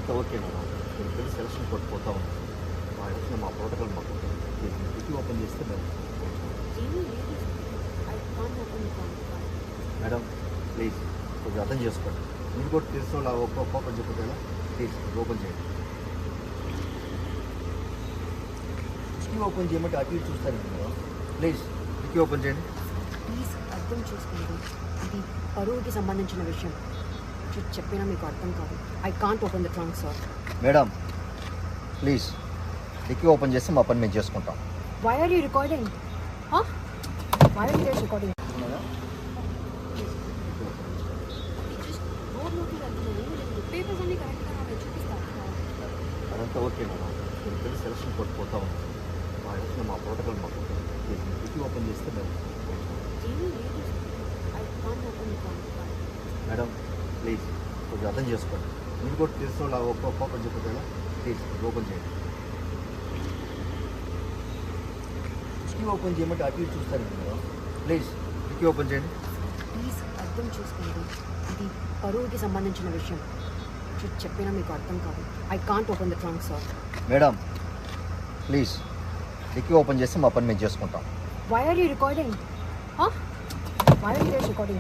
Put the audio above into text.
అదంతా okay madam. మీరు తెలిసి సెలక్షన్ కొట్టుకుపోతా ఉన్నాం. మా ఎలక్షన్ మా ప్రోటోకాల్ మాకు డిగ్రీ ఓపెన్ చేస్తే మేము ఏమీ లేదు. I can't open the contract. Madam please కొంచెం అర్థం చేసుకోండి. మీరు కూడా తెలిసిన వాళ్ళు ఓపెన్ చెప్పదు కదా, ప్లీజ్ ఓపెన్ చేయండి. డిగ్రీ ఓపెన్ చేయమంటే అటు ఇటు చూస్తారండి మేడం. ప్లీజ్ డిగ్రీ ఓపెన్ చేయండి. ప్లీజ్ అర్థం చేసుకోండి. ఇది పరువుకి సంబంధించిన విషయం. చెప్పినా మీకు అర్థం కాదు. I can't open the trunk sir. Madam please dickey open చేస్తే మా పని మేము చేసుకుంటాం. Why are you recording? Why are you recording? Papers అన్ని కరెక్ట్గా నేను చూపిస్తాను. అదంతా ఓకే మేడం. మీరు తెలిసి సెలక్షన్ కొట్టుకుపోతా ఉన్నాం. మా ఎలక్షన్ మా ప్రోటోకాల్ మాకు డిక్కీ ఓపెన్ చేస్తే మేము ఏమీ లేదు. I can't open the contract. Madam please కొంచెం అర్థం చేసుకోండి. మీరు కూడా తెలిసిన వాళ్ళు ఓపెన్ చెప్పదు కదా, ప్లీజ్ ఓపెన్ చేయండి. డిక్కీ ఓపెన్ చేయమంటే అటు ఇటు చూస్తారండి మేడం. ప్లీజ్ డిక్కీ ఓపెన్ చేయండి. ప్లీజ్ అర్థం చేసుకోండి. ఇది పరువుకి సంబంధించిన విషయం. చెప్పినా మీకు అర్థం కాదు. I can't open the trunk sir. Madam please dickey open చేస్తే మా పని మేము చేసుకుంటాం. Why are you recording? Why are you recording?